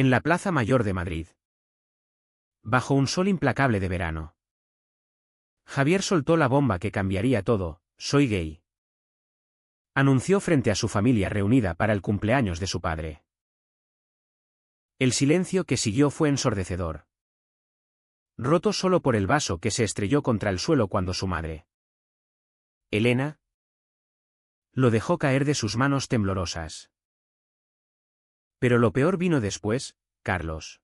En la Plaza Mayor de Madrid. Bajo un sol implacable de verano. Javier soltó la bomba que cambiaría todo: soy gay. Anunció frente a su familia reunida para el cumpleaños de su padre. El silencio que siguió fue ensordecedor. Roto solo por el vaso que se estrelló contra el suelo cuando su madre, Elena, lo dejó caer de sus manos temblorosas. Pero lo peor vino después: Carlos,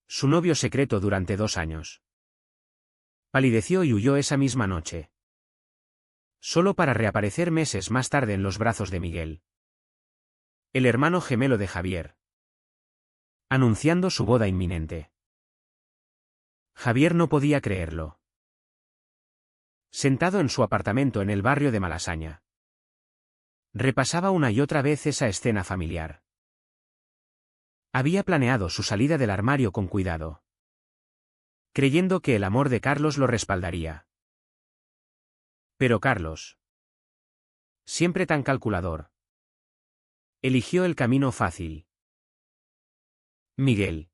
su novio secreto durante 2 años. Palideció y huyó esa misma noche, solo para reaparecer meses más tarde en los brazos de Miguel, el hermano gemelo de Javier, anunciando su boda inminente. Javier no podía creerlo. Sentado en su apartamento en el barrio de Malasaña, repasaba una y otra vez esa escena familiar. Había planeado su salida del armario con cuidado, creyendo que el amor de Carlos lo respaldaría. Pero Carlos, siempre tan calculador, eligió el camino fácil. Miguel,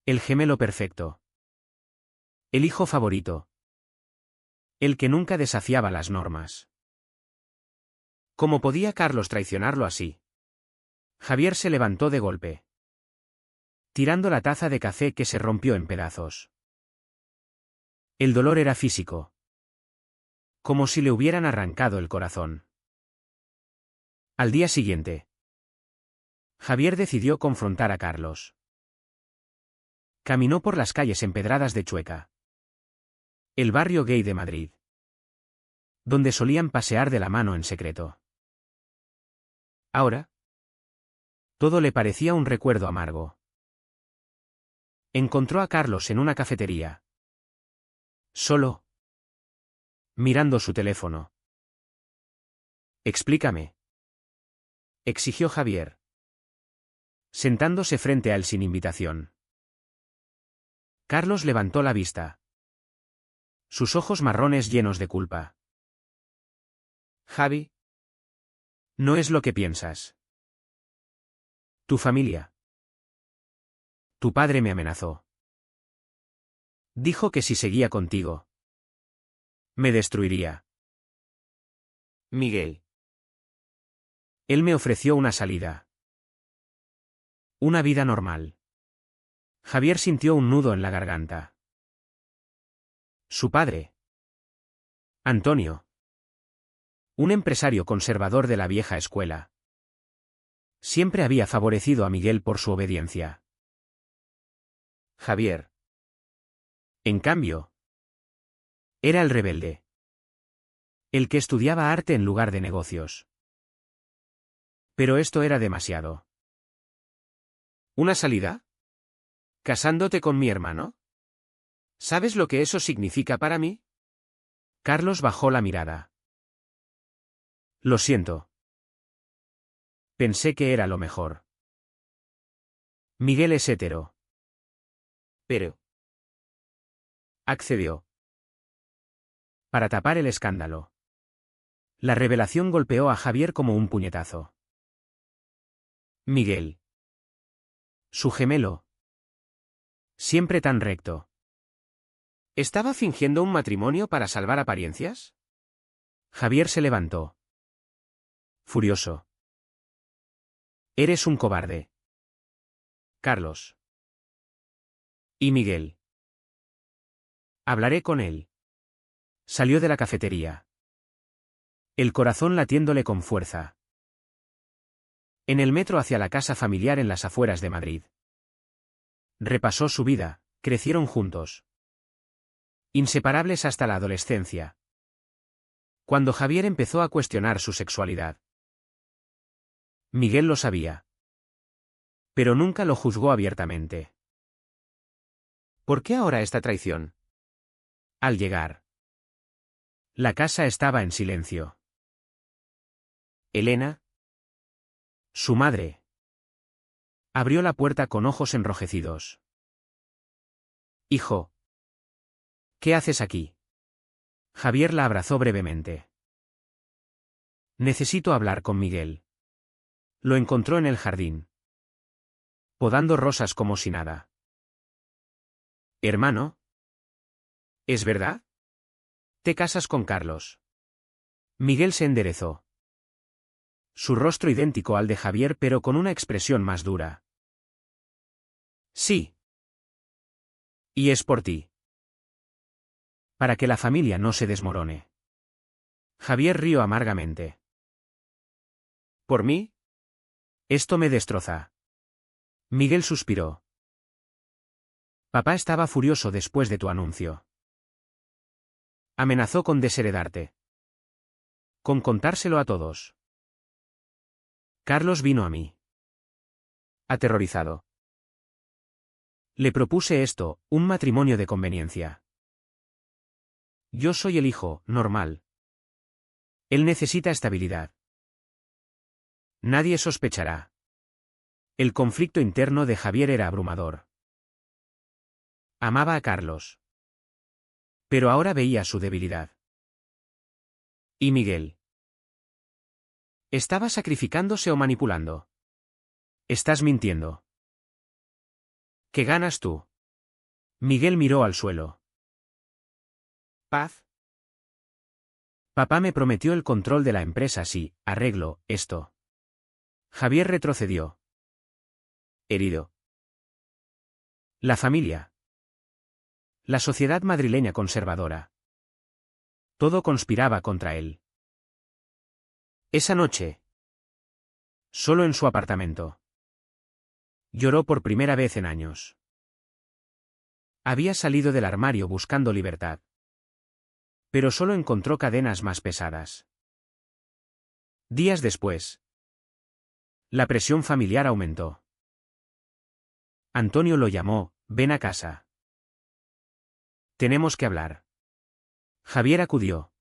el gemelo perfecto, el hijo favorito, el que nunca desafiaba las normas. ¿Cómo podía Carlos traicionarlo así? Javier se levantó de golpe, tirando la taza de café que se rompió en pedazos. El dolor era físico, como si le hubieran arrancado el corazón. Al día siguiente, Javier decidió confrontar a Carlos. Caminó por las calles empedradas de Chueca, el barrio gay de Madrid, donde solían pasear de la mano en secreto. Ahora, todo le parecía un recuerdo amargo. Encontró a Carlos en una cafetería, solo, mirando su teléfono. «Explícame», exigió Javier, sentándose frente a él sin invitación. Carlos levantó la vista, sus ojos marrones llenos de culpa. «Javi, no es lo que piensas. Tu familia. Tu padre me amenazó. Dijo que si seguía contigo, me destruiría. Miguel. Él me ofreció una salida. Una vida normal». Javier sintió un nudo en la garganta. Su padre, Antonio, un empresario conservador de la vieja escuela, siempre había favorecido a Miguel por su obediencia. Javier, en cambio, era el rebelde, el que estudiaba arte en lugar de negocios. Pero esto era demasiado. ¿Una salida? ¿Casándote con mi hermano? ¿Sabes lo que eso significa para mí? Carlos bajó la mirada. Lo siento. Pensé que era lo mejor. Miguel es hetero. Pero accedió. Para tapar el escándalo. La revelación golpeó a Javier como un puñetazo. Miguel, su gemelo, siempre tan recto, ¿estaba fingiendo un matrimonio para salvar apariencias? Javier se levantó, furioso. Eres un cobarde, Carlos. ¿Y Miguel? Hablaré con él. Salió de la cafetería, el corazón latiéndole con fuerza. En el metro hacia la casa familiar en las afueras de Madrid. Repasó su vida, crecieron juntos, inseparables hasta la adolescencia, cuando Javier empezó a cuestionar su sexualidad. Miguel lo sabía, pero nunca lo juzgó abiertamente. ¿Por qué ahora esta traición? Al llegar, la casa estaba en silencio. Elena, su madre, abrió la puerta con ojos enrojecidos. Hijo, ¿qué haces aquí? Javier la abrazó brevemente. Necesito hablar con Miguel. Lo encontró en el jardín, podando rosas como si nada. Hermano. ¿Es verdad? ¿Te casas con Carlos? Miguel se enderezó. Su rostro idéntico al de Javier pero con una expresión más dura. Sí. Y es por ti. Para que la familia no se desmorone. Javier rió amargamente. ¿Por mí? Esto me destroza. Miguel suspiró. Papá estaba furioso después de tu anuncio. Amenazó con desheredarte. Con contárselo a todos. Carlos vino a mí. Aterrorizado. Le propuse esto, un matrimonio de conveniencia. Yo soy el hijo, normal. Él necesita estabilidad. Nadie sospechará. El conflicto interno de Javier era abrumador. Amaba a Carlos. Pero ahora veía su debilidad. ¿Y Miguel? ¿Estaba sacrificándose o manipulando? Estás mintiendo. ¿Qué ganas tú? Miguel miró al suelo. ¿Paz? Papá me prometió el control de la empresa si arreglo esto. Javier retrocedió. Herido. La familia. La sociedad madrileña conservadora. Todo conspiraba contra él. Esa noche. Solo en su apartamento. Lloró por primera vez en años. Había salido del armario buscando libertad. Pero solo encontró cadenas más pesadas. Días después. La presión familiar aumentó. Antonio lo llamó, ven a casa. Tenemos que hablar. Javier acudió.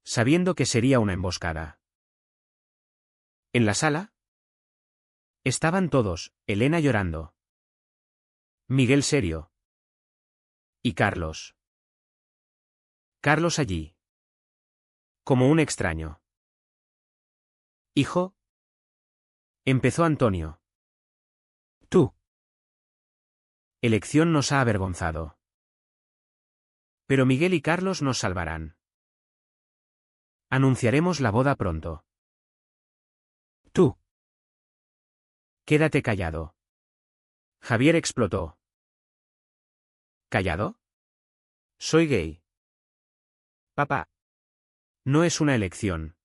Sabiendo que sería una emboscada. ¿En la sala? Estaban todos, Elena llorando. Miguel serio. Y Carlos. Carlos allí. Como un extraño. Hijo. Empezó Antonio. Tú. Elección nos ha avergonzado. Pero Miguel y Carlos nos salvarán. Anunciaremos la boda pronto. Tú. Quédate callado. Javier explotó. ¿Callado? Soy gay. Papá. No es una elección.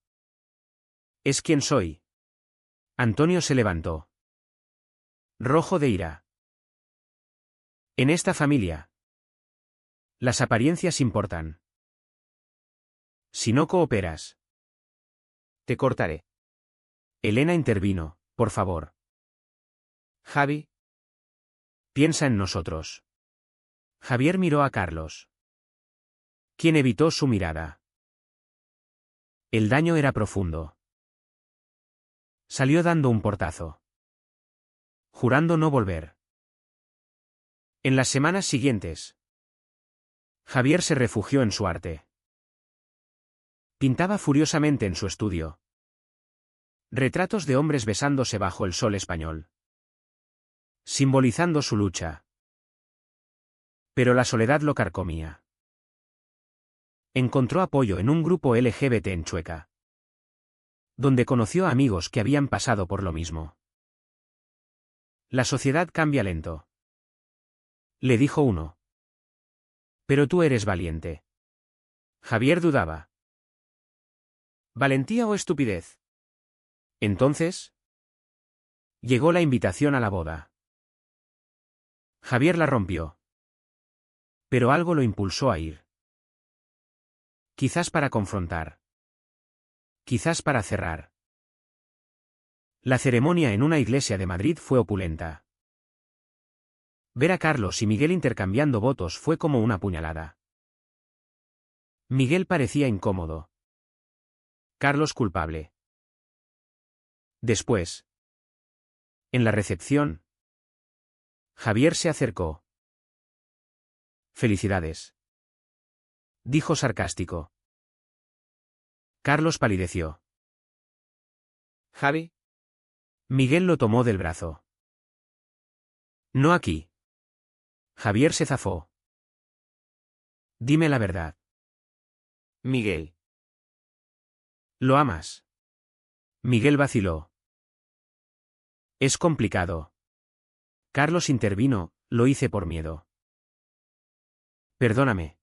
Es quien soy. Antonio se levantó. Rojo de ira. En esta familia. Las apariencias importan. Si no cooperas. Te cortaré. Elena intervino, por favor. Javi. Piensa en nosotros. Javier miró a Carlos. Quien evitó su mirada. El daño era profundo. Salió dando un portazo. Jurando no volver. En las semanas siguientes. Javier se refugió en su arte. Pintaba furiosamente en su estudio. Retratos de hombres besándose bajo el sol español. Simbolizando su lucha. Pero la soledad lo carcomía. Encontró apoyo en un grupo LGBT en Chueca. Donde conoció a amigos que habían pasado por lo mismo. La sociedad cambia lento. Le dijo uno. Pero tú eres valiente. Javier dudaba. ¿Valentía o estupidez? Entonces. Llegó la invitación a la boda. Javier la rompió. Pero algo lo impulsó a ir. Quizás para confrontar. Quizás para cerrar. La ceremonia en una iglesia de Madrid fue opulenta. Ver a Carlos y Miguel intercambiando votos fue como una puñalada. Miguel parecía incómodo. Carlos culpable. Después. En la recepción. Javier se acercó. Felicidades. Dijo sarcástico. Carlos palideció. Javi. Miguel lo tomó del brazo. No aquí. Javier se zafó. Dime la verdad. Miguel. ¿Lo amas? Miguel vaciló. Es complicado. Carlos intervino, lo hice por miedo. Perdóname.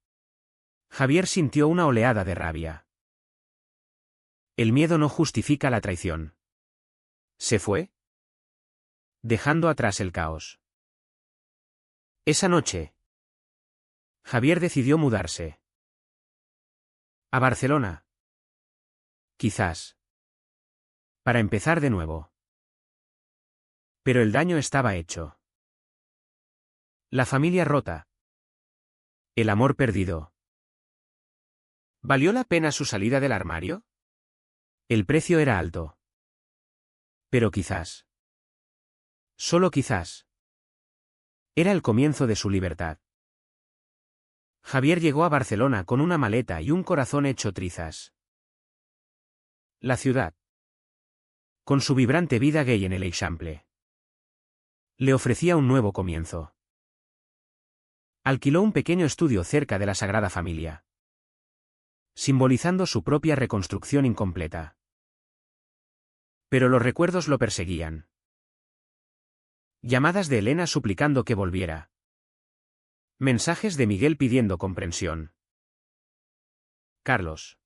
Javier sintió una oleada de rabia. El miedo no justifica la traición. ¿Se fue? Dejando atrás el caos. Esa noche, Javier decidió mudarse. A Barcelona. Quizás. Para empezar de nuevo. Pero el daño estaba hecho. La familia rota. El amor perdido. ¿Valió la pena su salida del armario? El precio era alto. Pero quizás. Solo quizás. Era el comienzo de su libertad. Javier llegó a Barcelona con una maleta y un corazón hecho trizas. La ciudad. Con su vibrante vida gay en el Eixample. Le ofrecía un nuevo comienzo. Alquiló un pequeño estudio cerca de la Sagrada Familia, simbolizando su propia reconstrucción incompleta. Pero los recuerdos lo perseguían. Llamadas de Elena suplicando que volviera. Mensajes de Miguel pidiendo comprensión. Carlos.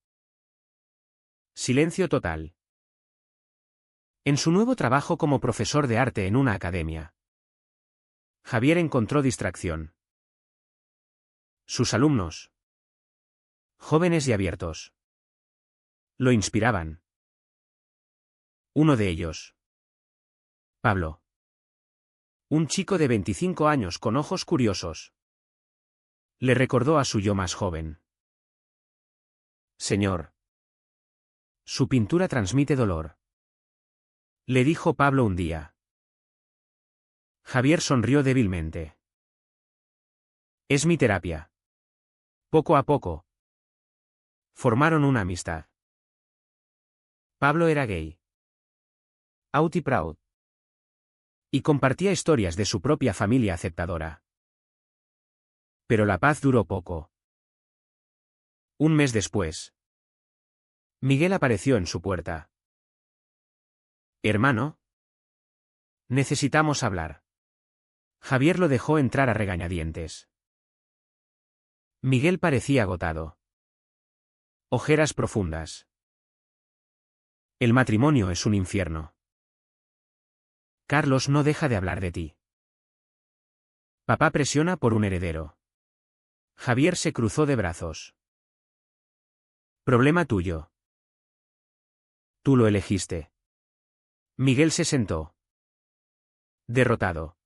Silencio total. En su nuevo trabajo como profesor de arte en una academia, Javier encontró distracción. Sus alumnos, jóvenes y abiertos, lo inspiraban. Uno de ellos, Pablo. Un chico de 25 años con ojos curiosos. Le recordó a su yo más joven. Señor. Su pintura transmite dolor. Le dijo Pablo un día. Javier sonrió débilmente. Es mi terapia. Poco a poco. Formaron una amistad. Pablo era gay. Out y proud. Y compartía historias de su propia familia aceptadora. Pero la paz duró poco. Un mes después, Miguel apareció en su puerta. Hermano. Necesitamos hablar. Javier lo dejó entrar a regañadientes. Miguel parecía agotado. Ojeras profundas. El matrimonio es un infierno. Carlos no deja de hablar de ti. Papá presiona por un heredero. Javier se cruzó de brazos. Problema tuyo. Tú lo elegiste. Miguel se sentó. Derrotado.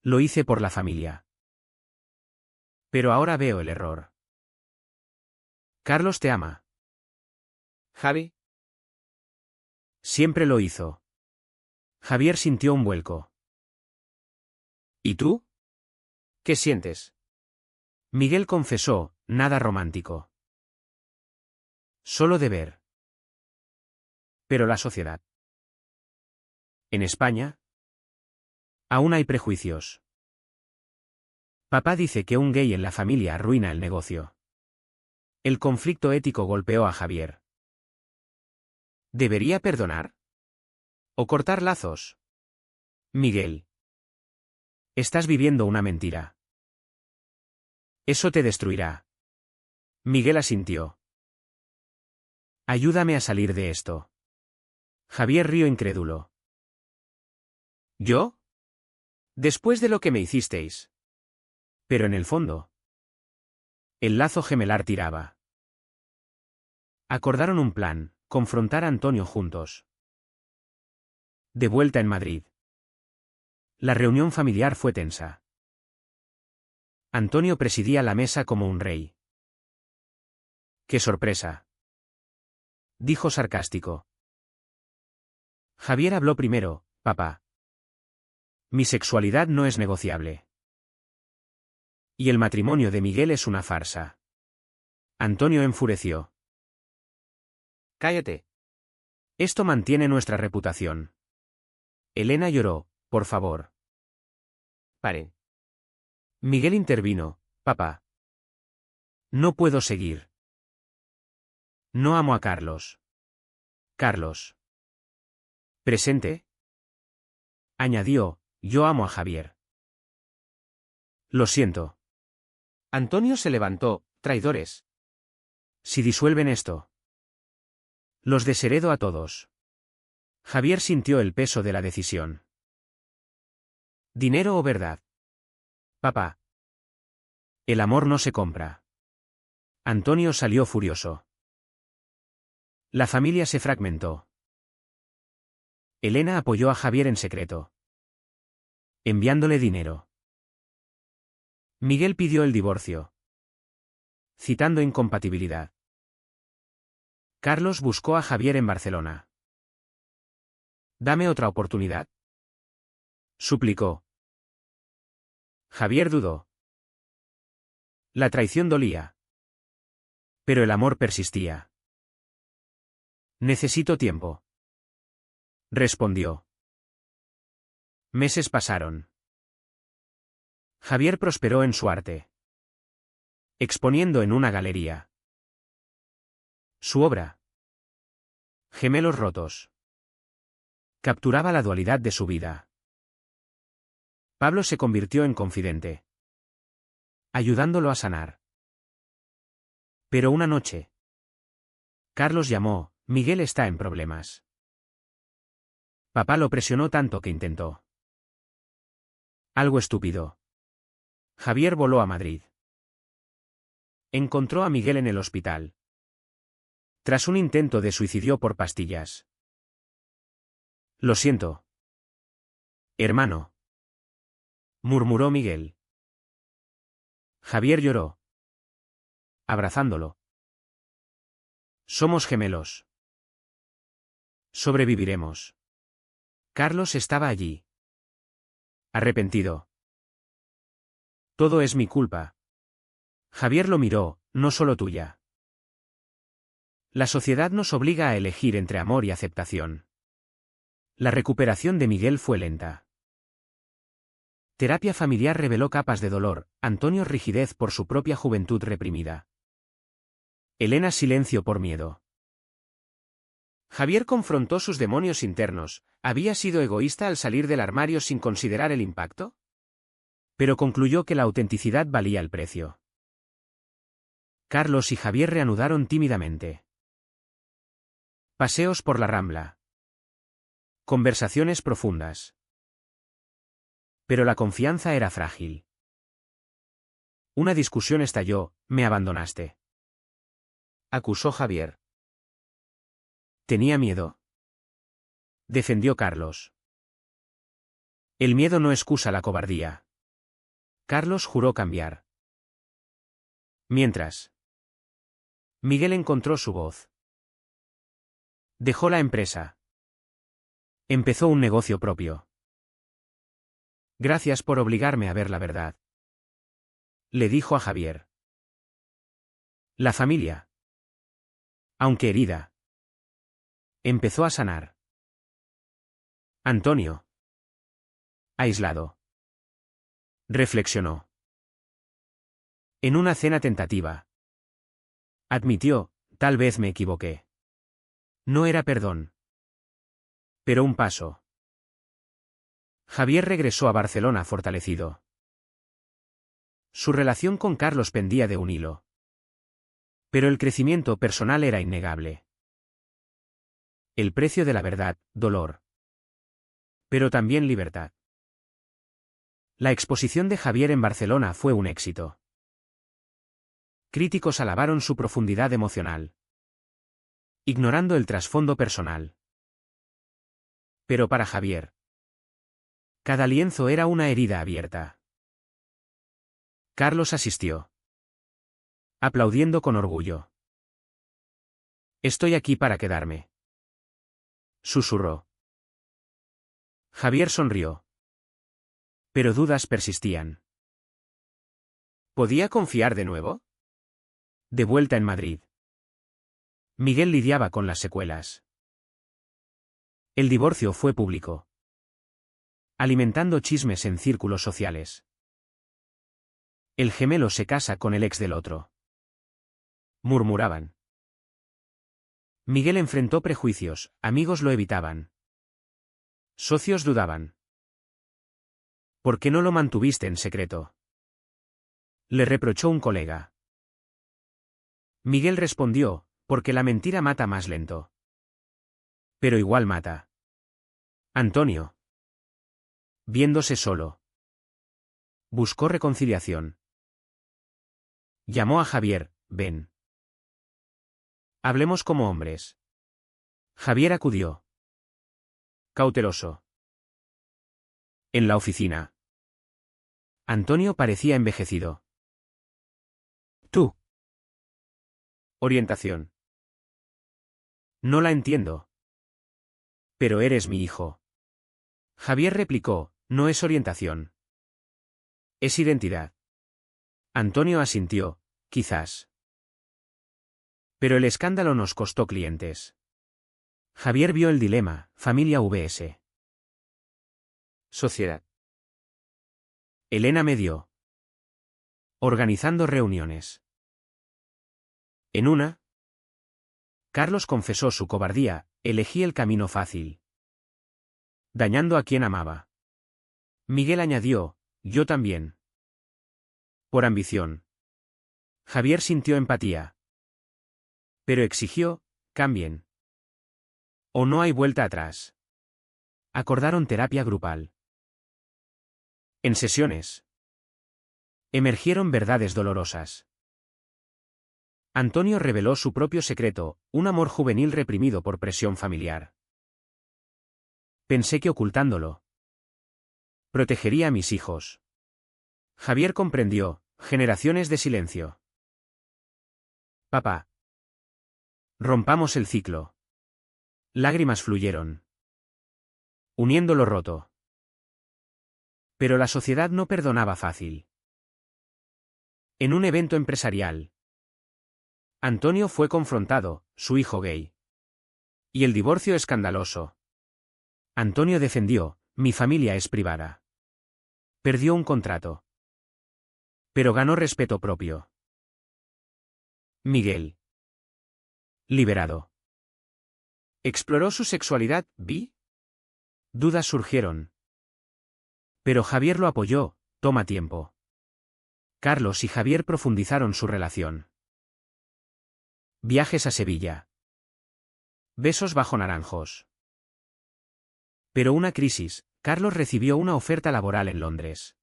Lo hice por la familia. Pero ahora veo el error. Carlos te ama. Javi. Siempre lo hizo. Javier sintió un vuelco. ¿Y tú? ¿Qué sientes? Miguel confesó, nada romántico. Solo deber. Pero la sociedad. En España, aún hay prejuicios. Papá dice que un gay en la familia arruina el negocio. El conflicto ético golpeó a Javier. ¿Debería perdonar? ¿O cortar lazos? Miguel. Estás viviendo una mentira. Eso te destruirá. Miguel asintió. Ayúdame a salir de esto. Javier rió incrédulo. ¿Yo? Después de lo que me hicisteis. Pero en el fondo, el lazo gemelar tiraba. Acordaron un plan, confrontar a Antonio juntos. De vuelta en Madrid. La reunión familiar fue tensa. Antonio presidía la mesa como un rey. ¡Qué sorpresa!, dijo sarcástico. Javier habló primero. Papá. Mi sexualidad no es negociable. Y el matrimonio de Miguel es una farsa. Antonio enfureció. Cállate. Esto mantiene nuestra reputación. Elena lloró. Por favor. Pare. Miguel intervino. Papá. No puedo seguir. No amo a Carlos. Carlos. ¿Presente? Añadió, yo amo a Javier. Lo siento. Antonio se levantó. Traidores. Si disuelven esto, los desheredo a todos. Javier sintió el peso de la decisión. ¿Dinero o verdad? Papá. El amor no se compra. Antonio salió furioso. La familia se fragmentó. Elena apoyó a Javier en secreto, enviándole dinero. Miguel pidió el divorcio, citando incompatibilidad. Carlos buscó a Javier en Barcelona. Dame otra oportunidad, suplicó. Javier dudó. La traición dolía, pero el amor persistía. Necesito tiempo, respondió. Meses pasaron. Javier prosperó en su arte, exponiendo en una galería. Su obra, Gemelos rotos, capturaba la dualidad de su vida. Pablo se convirtió en confidente, ayudándolo a sanar. Pero una noche, Carlos llamó, Miguel está en problemas. Papá lo presionó tanto que intentó. Algo estúpido. Javier voló a Madrid. Encontró a Miguel en el hospital. Tras un intento de suicidio por pastillas. Lo siento, hermano, murmuró Miguel. Javier lloró, abrazándolo. Somos gemelos. Sobreviviremos. Carlos estaba allí. Arrepentido. Todo es mi culpa. Javier lo miró, no solo tuya. La sociedad nos obliga a elegir entre amor y aceptación. La recuperación de Miguel fue lenta. Terapia familiar reveló capas de dolor, Antonio rigidez por su propia juventud reprimida. Elena silencio por miedo. Javier confrontó sus demonios internos. ¿Había sido egoísta al salir del armario sin considerar el impacto? Pero concluyó que la autenticidad valía el precio. Carlos y Javier reanudaron tímidamente. Paseos por la Rambla. Conversaciones profundas. Pero la confianza era frágil. Una discusión estalló, me abandonaste. Acusó Javier. Tenía miedo. Defendió Carlos. El miedo no excusa la cobardía. Carlos juró cambiar. Mientras, Miguel encontró su voz. Dejó la empresa. Empezó un negocio propio. Gracias por obligarme a ver la verdad, le dijo a Javier. La familia, aunque herida, empezó a sanar. Antonio, aislado, reflexionó. En una cena tentativa, admitió, tal vez me equivoqué. No era perdón, pero un paso. Javier regresó a Barcelona fortalecido. Su relación con Carlos pendía de un hilo. Pero el crecimiento personal era innegable. El precio de la verdad, dolor. Pero también libertad. La exposición de Javier en Barcelona fue un éxito. Críticos alabaron su profundidad emocional, ignorando el trasfondo personal. Pero para Javier, cada lienzo era una herida abierta. Carlos asistió, aplaudiendo con orgullo. Estoy aquí para quedarme, susurró. Javier sonrió. Pero dudas persistían. ¿Podía confiar de nuevo? De vuelta en Madrid, Miguel lidiaba con las secuelas. El divorcio fue público. alimentando chismes en círculos sociales. El gemelo se casa con el ex del otro. Murmuraban. Miguel enfrentó prejuicios, amigos lo evitaban. Socios dudaban. ¿Por qué no lo mantuviste en secreto?, le reprochó un colega. Miguel respondió, porque la mentira mata más lento. Pero igual mata. Antonio, viéndose solo, buscó reconciliación. Llamó a Javier, ven. Hablemos como hombres. Javier acudió. Cauteloso. En la oficina. Antonio parecía envejecido. Tú. Orientación. No la entiendo. Pero eres mi hijo. Javier replicó, no es orientación. Es identidad. Antonio asintió, quizás. Pero el escándalo nos costó clientes. Javier vio el dilema, familia vs. sociedad. Elena medió. Organizando reuniones. En una, Carlos confesó su cobardía, elegí el camino fácil, dañando a quien amaba. Miguel añadió, yo también. Por ambición. Javier sintió empatía. Pero exigió, cambien. O no hay vuelta atrás. Acordaron terapia grupal. En sesiones. Emergieron verdades dolorosas. Antonio reveló su propio secreto, un amor juvenil reprimido por presión familiar. Pensé que ocultándolo protegería a mis hijos. Javier comprendió, generaciones de silencio. Papá. Rompamos el ciclo. Lágrimas fluyeron, uniendo lo roto. Pero la sociedad no perdonaba fácil. En un evento empresarial, Antonio fue confrontado, su hijo gay. Y el divorcio escandaloso. Antonio defendió, mi familia es privada. Perdió un contrato. Pero ganó respeto propio. Miguel. Liberado. ¿Exploró su sexualidad, bi? Dudas surgieron. Pero Javier lo apoyó, toma tiempo. Carlos y Javier profundizaron su relación. Viajes a Sevilla. Besos bajo naranjos. Pero una crisis, Carlos recibió una oferta laboral en Londres.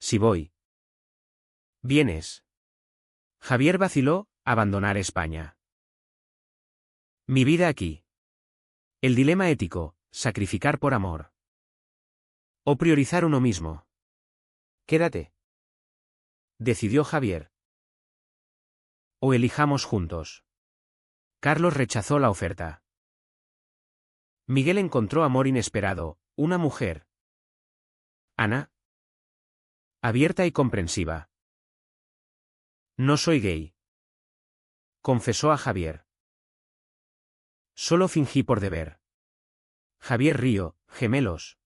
Si voy. ¿Vienes? Javier vaciló, abandonar España. Mi vida aquí. El dilema ético, sacrificar por amor. O priorizar uno mismo. Quédate. Decidió Javier. O elijamos juntos. Carlos rechazó la oferta. Miguel encontró amor inesperado, una mujer. Ana. Abierta y comprensiva. No soy gay. Confesó a Javier. Solo fingí por deber. Javier rió, gemelos.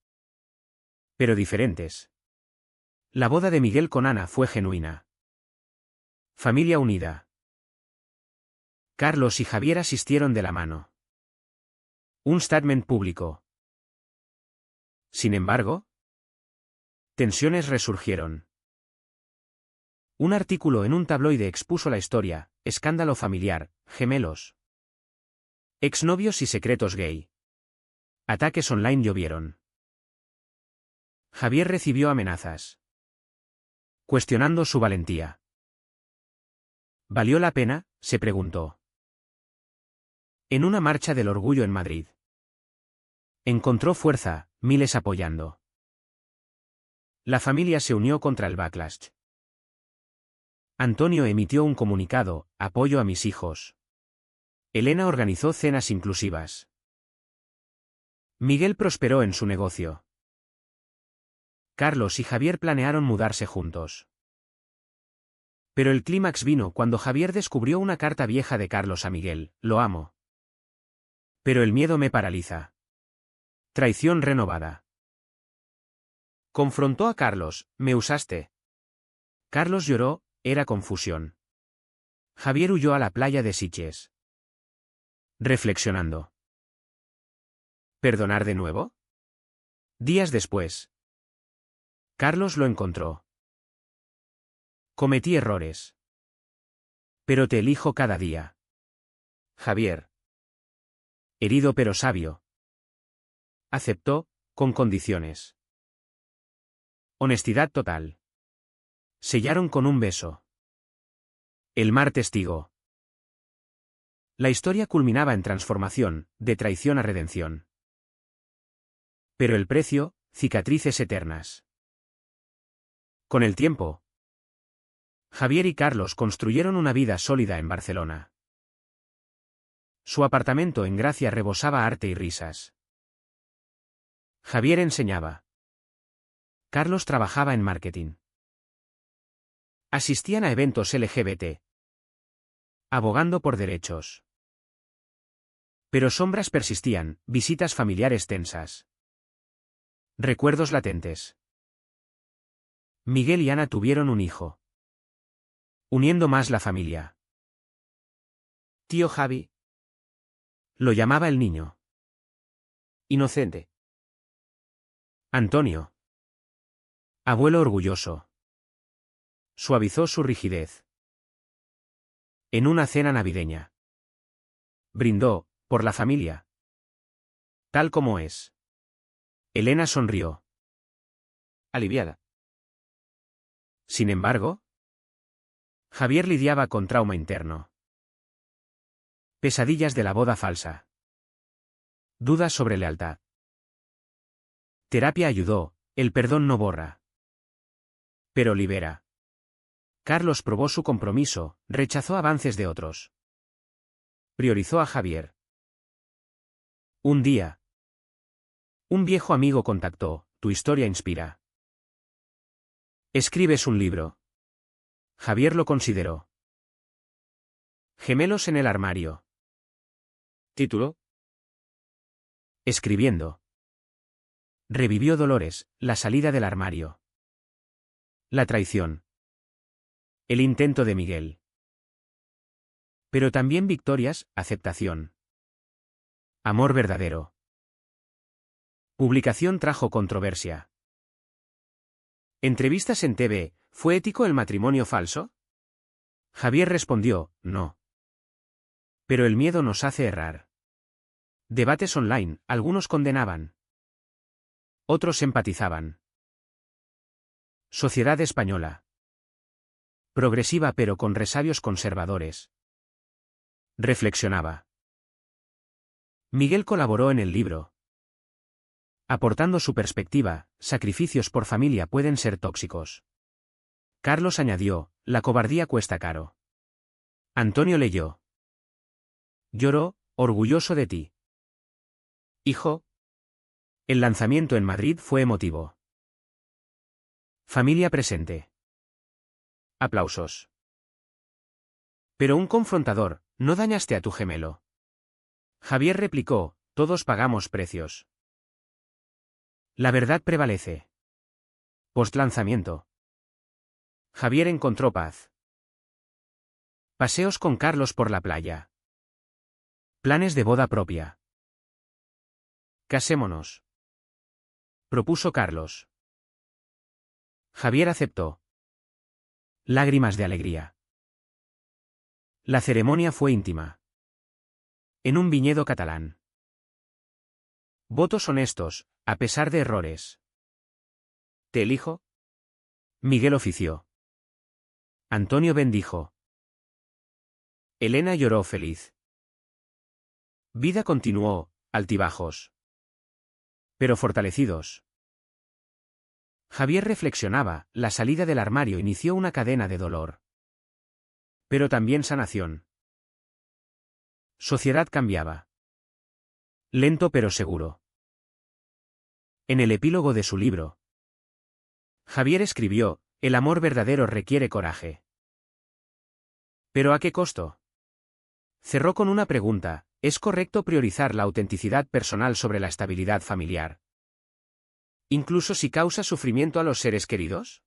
Pero diferentes. La boda de Miguel con Ana fue genuina. Familia unida. Carlos y Javier asistieron de la mano. Un statement público. Sin embargo, tensiones resurgieron. Un artículo en un tabloide expuso la historia, escándalo familiar, gemelos. Exnovios y secretos gay. Ataques online llovieron. Javier recibió amenazas. Cuestionando su valentía. ¿Valió la pena?, se preguntó. En una marcha del orgullo en Madrid. Encontró fuerza, miles apoyando. La familia se unió contra el backlash. Antonio emitió un comunicado, apoyo a mis hijos. Elena organizó cenas inclusivas. Miguel prosperó en su negocio. Carlos y Javier planearon mudarse juntos. Pero el clímax vino cuando Javier descubrió una carta vieja de Carlos a Miguel, lo amo. Pero el miedo me paraliza. Traición renovada. Confrontó a Carlos, me usaste. Carlos lloró, era confusión. Javier huyó a la playa de Sitges. Reflexionando. ¿Perdonar de nuevo? Días después. Carlos lo encontró. Cometí errores. Pero te elijo cada día. Javier. Herido pero sabio. Aceptó, con condiciones. Honestidad total. Sellaron con un beso. El mar testigo. La historia culminaba en transformación, de traición a redención. Pero el precio, cicatrices eternas. Con el tiempo, Javier y Carlos construyeron una vida sólida en Barcelona. Su apartamento en Gracia rebosaba arte y risas. Javier enseñaba. Carlos trabajaba en marketing. Asistían a eventos LGBT, abogando por derechos. Pero sombras persistían, visitas familiares tensas. Recuerdos latentes. Miguel y Ana tuvieron un hijo, uniendo más la familia. Tío Javi. Lo llamaba el niño. Inocente. Antonio. Abuelo orgulloso. Suavizó su rigidez. En una cena navideña. Brindó, por la familia. Tal como es. Elena sonrió. Aliviada. Sin embargo, Javier lidiaba con trauma interno. Pesadillas de la boda falsa. Dudas sobre lealtad. Terapia ayudó, el perdón no borra. Pero libera. Carlos probó su compromiso, rechazó avances de otros. Priorizó a Javier. Un día, un viejo amigo contactó, tu historia inspira. Escribes un libro. Javier lo consideró. Gemelos en el armario. ¿Título? Escribiendo. Revivió Dolores, la salida del armario. La traición. El intento de Miguel. Pero también victorias, aceptación. Amor verdadero. Publicación trajo controversia. Entrevistas en TV, ¿fue ético el matrimonio falso? Javier respondió, no. Pero el miedo nos hace errar. Debates online, algunos condenaban. Otros empatizaban. Sociedad española. Progresiva pero con resabios conservadores. Reflexionaba. Miguel colaboró en el libro. Aportando su perspectiva, sacrificios por familia pueden ser tóxicos. Carlos añadió, la cobardía cuesta caro. Antonio leyó. Lloró, orgulloso de ti. Hijo. El lanzamiento en Madrid fue emotivo. Familia presente. Aplausos. Pero un confrontador, no dañaste a tu gemelo. Javier replicó, todos pagamos precios. La verdad prevalece. Postlanzamiento. Javier encontró paz. Paseos con Carlos por la playa. Planes de boda propia. Casémonos. Propuso Carlos. Javier aceptó. Lágrimas de alegría. La ceremonia fue íntima. En un viñedo catalán. Votos honestos, a pesar de errores. ¿Te elijo? Miguel ofició. Antonio bendijo. Elena lloró feliz. Vida continuó, altibajos. Pero fortalecidos. Javier reflexionaba, la salida del armario inició una cadena de dolor. Pero también sanación. Sociedad cambiaba. Lento pero seguro. En el epílogo de su libro, Javier escribió, el amor verdadero requiere coraje. ¿Pero a qué costo? Cerró con una pregunta, ¿es correcto priorizar la autenticidad personal sobre la estabilidad familiar? ¿Incluso si causa sufrimiento a los seres queridos?